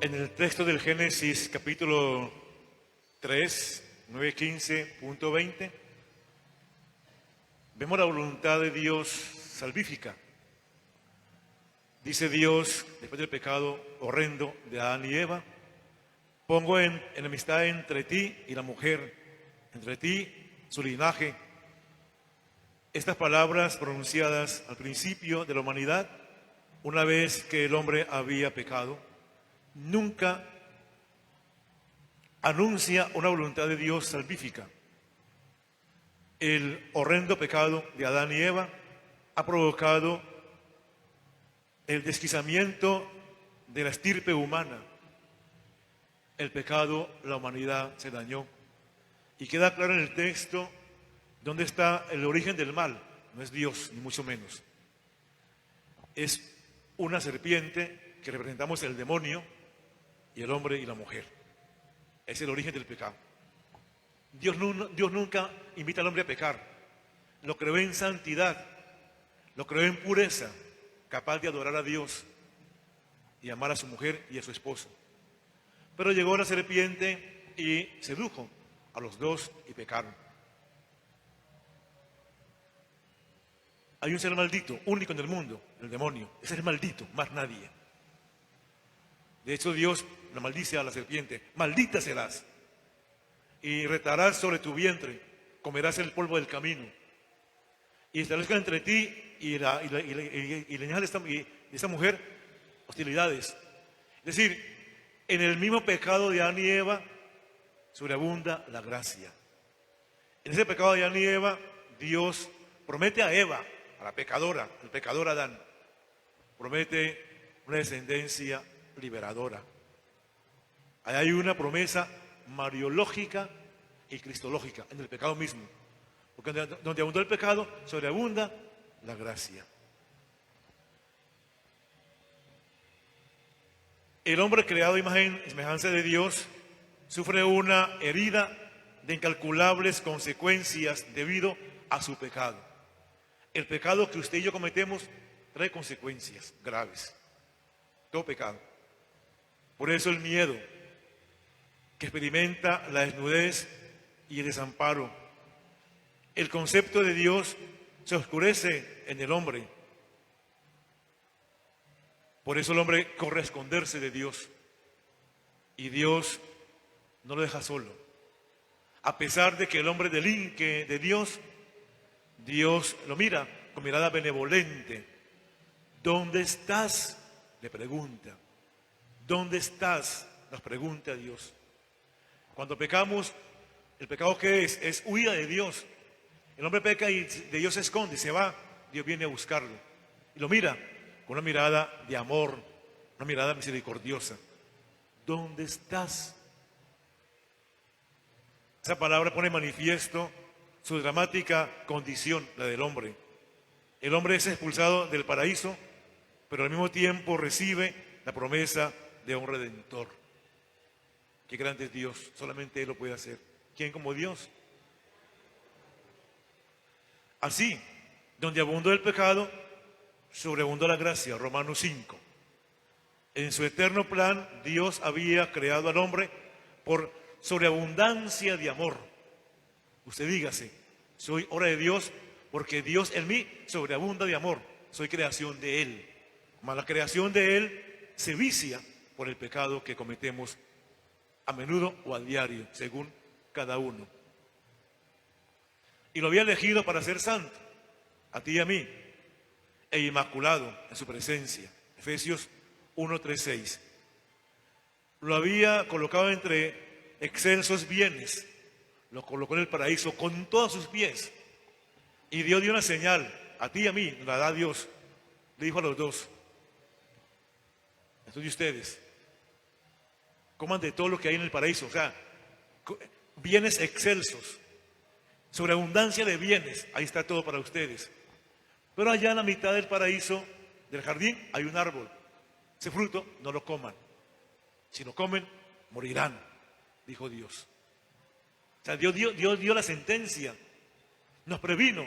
En el texto del Génesis capítulo 3, 9:15.20, vemos la voluntad de Dios salvífica. Dice Dios, después del pecado horrendo de Adán y Eva: pongo enemistad entre ti y la mujer, entre ti, su linaje. Estas palabras pronunciadas al principio de la humanidad, una vez que el hombre había pecado, nunca anuncia una voluntad de Dios salvífica. El horrendo pecado de Adán y Eva ha provocado el desquiciamiento de la estirpe humana. El pecado, la humanidad se dañó. Y queda claro en el texto dónde está el origen del mal. No es Dios, ni mucho menos. Es una serpiente que representamos el demonio y el hombre y la mujer. Es el origen del pecado. Dios nunca invita al hombre a pecar. Lo creó en santidad, lo creó en pureza, capaz de adorar a Dios y amar a su mujer y a su esposo. Pero llegó la serpiente y sedujo a los dos y pecaron. Hay un ser maldito, único en el mundo, el demonio. Ese es maldito, más nadie. De hecho, Dios la maldice a la serpiente: maldita serás, y retarás sobre tu vientre, comerás el polvo del camino, y establezca entre ti y la de esta mujer hostilidades. Es decir, en el mismo pecado de Adán y Eva sobreabunda la gracia. En ese pecado de Adán y Eva, Dios promete a Eva, a la pecadora, el pecador Adán, promete una descendencia liberadora. Ahí hay una promesa mariológica y cristológica en el pecado mismo, porque donde abundó el pecado, sobreabunda la gracia. El hombre creado a imagen y semejanza de Dios sufre una herida de incalculables consecuencias debido a su pecado. El pecado que usted y yo cometemos trae consecuencias graves. Todo pecado. Por eso el miedo que experimenta la desnudez y el desamparo. El concepto de Dios se oscurece en el hombre. Por eso el hombre corre a esconderse de Dios. Y Dios no lo deja solo. A pesar de que el hombre delinque de Dios, Dios lo mira con mirada benevolente. ¿Dónde estás?, le pregunta. ¿Dónde estás?, nos pregunta Dios. Cuando pecamos, ¿el pecado qué es? Es huida de Dios. El hombre peca y de Dios se esconde, se va. Dios viene a buscarlo y lo mira con una mirada de amor, una mirada misericordiosa. ¿Dónde estás? Esa palabra pone en manifiesto su dramática condición, la del hombre. El hombre es expulsado del paraíso, pero al mismo tiempo recibe la promesa de un redentor. Qué grande es Dios, solamente Él lo puede hacer. ¿Quién como Dios? Así, donde abundó el pecado, sobreabundó la gracia. Romanos 5. En su eterno plan, Dios había creado al hombre por sobreabundancia de amor. Usted dígase: soy obra de Dios porque Dios en mí sobreabunda de amor. Soy creación de Él. Mas la creación de Él se vicia por el pecado que cometemos a menudo o a diario, según cada uno. Y lo había elegido para ser santo, a ti y a mí, e inmaculado en su presencia. Efesios 1:3-6. Lo había colocado entre excelsos bienes, lo colocó en el paraíso con todos sus pies, y Dios dio una señal, a ti y a mí, la da Dios. Le dijo a los dos: estos de ustedes, coman de todo lo que hay en el paraíso. O sea, bienes excelsos, sobreabundancia de bienes, ahí está todo para ustedes. Pero allá en la mitad del paraíso, del jardín, hay un árbol. Ese fruto no lo coman. Si lo comen, morirán, dijo Dios. O sea, Dios dio la sentencia. Nos previno.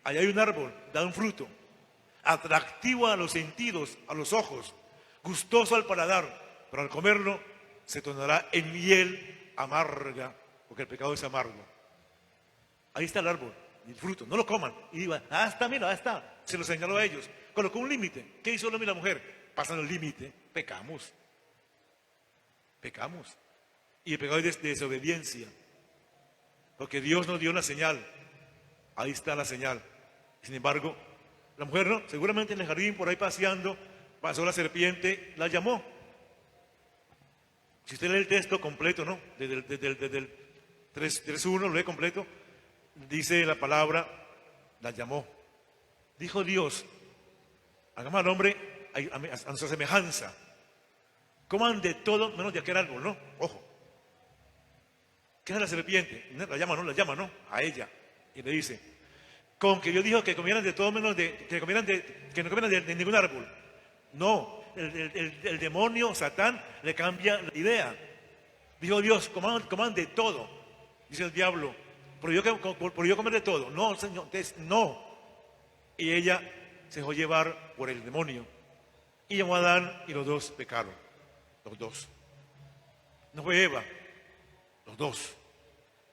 Allá hay un árbol, da un fruto atractivo a los sentidos, a los ojos, gustoso al paladar, pero al comerlo se tornará en miel amarga, porque el pecado es amargo. Ahí está el árbol, el fruto, no lo coman. Y iba, mira, está. Se lo señaló a ellos. Colocó un límite. ¿Qué hizo el hombre y la mujer? Pasan el límite, pecamos. Pecamos. Y el pecado es de desobediencia. Porque Dios nos dio una señal. Ahí está la señal. Sin embargo, la mujer no, seguramente en el jardín por ahí paseando, pasó la serpiente, la llamó. Si usted lee el texto completo, ¿no? Desde el 3.1, lo lee completo, dice la palabra, la llamó. Dijo Dios, hagamos al hombre a nuestra semejanza. Coman de todo menos de aquel árbol, ¿no? Ojo. ¿Qué es la serpiente? La llama, ¿no? A ella. Y le dice, con que Dios dijo que comieran de todo menos que no comieran de ningún árbol. No, el demonio, Satán, le cambia la idea. Dijo Dios, coman de todo. Dice el diablo, por yo comer de todo. No, Señor, no. Y ella se dejó llevar por el demonio. Y llamó a Adán y los dos pecaron. Los dos. No fue Eva, los dos.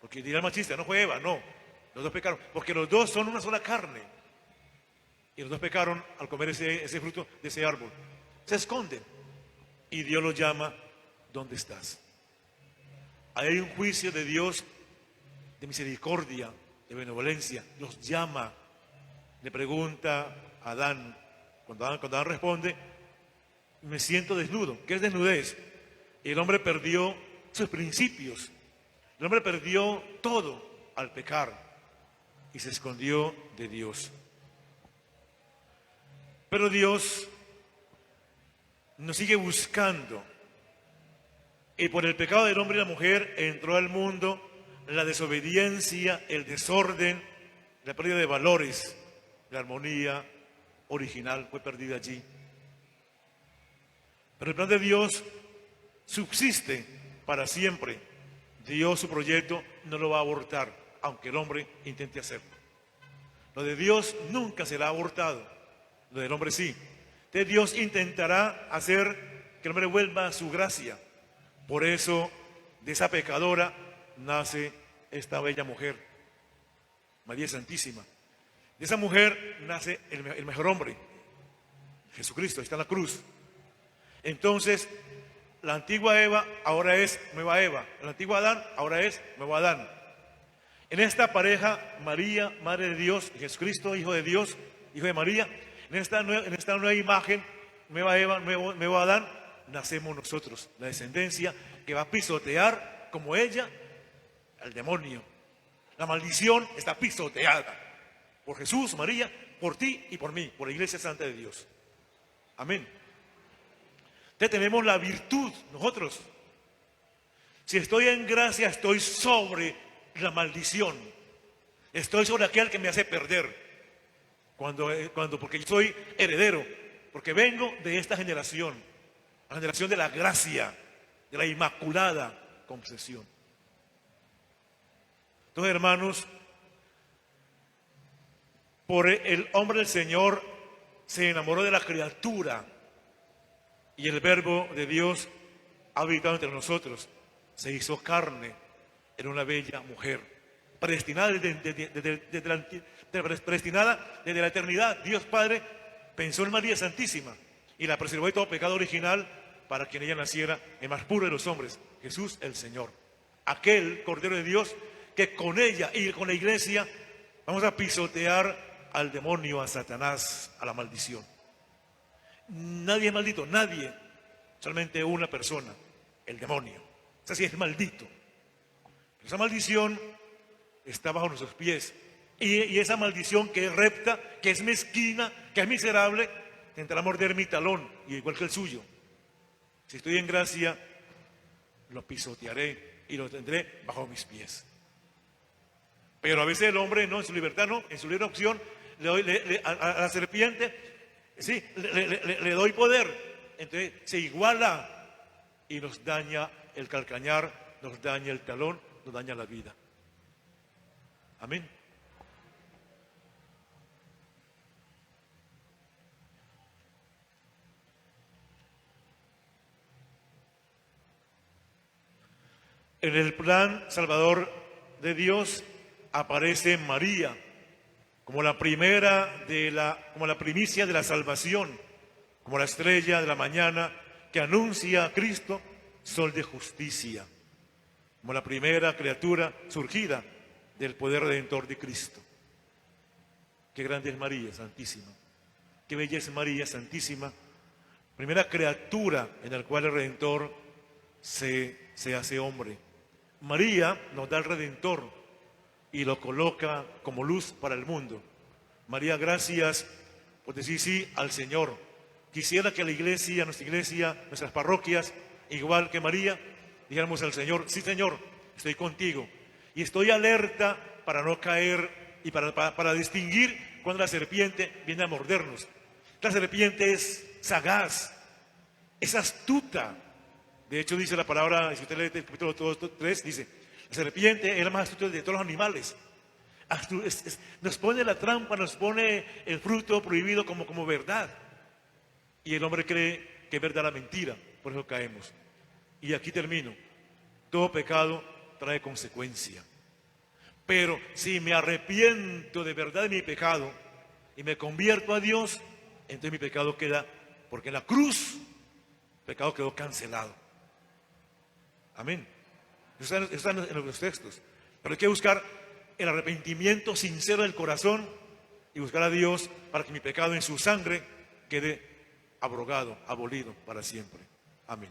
Porque dirá el machista, no fue Eva, no. Los dos pecaron, porque los dos son una sola carne. Y los dos pecaron al comer ese fruto de ese árbol. Se esconden. Y Dios los llama, ¿dónde estás? Ahí hay un juicio de Dios, de misericordia, de benevolencia. Los llama. Le pregunta a Adán. Cuando Adán responde, me siento desnudo. ¿Qué es desnudez? Y el hombre perdió sus principios. El hombre perdió todo al pecar y se escondió de Dios. Pero Dios nos sigue buscando. Y por el pecado del hombre y la mujer entró al mundo la desobediencia, el desorden, la pérdida de valores. La armonía original fue perdida allí. Pero el plan de Dios subsiste para siempre. Dios, su proyecto, no lo va a abortar, aunque el hombre intente hacerlo. Lo de Dios nunca será abortado, lo del hombre sí. Entonces Dios intentará hacer que el hombre vuelva a su gracia. Por eso, de esa pecadora nace esta bella mujer, María Santísima. De esa mujer nace el mejor hombre, Jesucristo, está en la cruz. Entonces, la antigua Eva ahora es nueva Eva. El antiguo Adán ahora es nuevo Adán. En esta pareja, María, Madre de Dios, y Jesucristo, Hijo de Dios, Hijo de María, en esta nueva imagen, nueva Eva, nuevo Adán, nacemos nosotros, la descendencia que va a pisotear como ella al demonio. La maldición está pisoteada por Jesús, María, por ti y por mí, por la Iglesia Santa de Dios. Amén. Entonces tenemos la virtud porque si estoy en gracia, estoy sobre la maldición. Estoy sobre aquel que me hace perder. Porque yo soy heredero, porque vengo de esta generación, la generación de la gracia, de la inmaculada concepción. Entonces, hermanos, por el hombre del Señor se enamoró de la criatura y el Verbo de Dios ha habitado entre nosotros. Se hizo carne, era una bella mujer, predestinada desde la eternidad. Dios Padre pensó en María Santísima y la preservó de todo pecado original para que en ella naciera el más puro de los hombres, Jesús el Señor. Aquel Cordero de Dios que con ella y con la Iglesia vamos a pisotear al demonio, a Satanás, a la maldición. Nadie es maldito, nadie, solamente una persona, el demonio. Ese sí es maldito. Esa maldición está bajo nuestros pies. Y esa maldición que es recta, que es mezquina, que es miserable, intentará morder mi talón, igual que el suyo. Si estoy en gracia, lo pisotearé y lo tendré bajo mis pies. Pero a veces el hombre no, en su libertad no, en su libre opción, a la serpiente, sí, le doy poder. Entonces se iguala y nos daña el calcañar, nos daña el talón, nos daña la vida. Amén. En el plan salvador de Dios aparece María como la como la primicia de la salvación, como la estrella de la mañana que anuncia a Cristo, sol de justicia, como la primera criatura surgida del poder redentor de Cristo. Qué grande es María Santísima, qué bella es María Santísima, primera criatura en la cual el Redentor se hace hombre. María nos da el Redentor y lo coloca como luz para el mundo. María, gracias por decir sí al Señor. Quisiera que la iglesia, nuestra iglesia, nuestras parroquias, igual que María, dijéramos al Señor: sí, Señor, estoy contigo. Y estoy alerta para no caer y para distinguir cuando la serpiente viene a mordernos. La serpiente es sagaz, es astuta. De hecho, dice la palabra, si usted lee el capítulo 3, dice: la serpiente es la más astuta de todos los animales. Nos pone la trampa, nos pone el fruto prohibido como verdad. Y el hombre cree que es verdad la mentira, por eso caemos. Y aquí termino. Todo pecado trae consecuencia. Pero si me arrepiento de verdad de mi pecado y me convierto a Dios, entonces mi pecado queda, porque en la cruz el pecado quedó cancelado. Amén. Eso está en los textos. Pero hay que buscar el arrepentimiento sincero del corazón y buscar a Dios para que mi pecado en su sangre quede abrogado, abolido para siempre. Amén.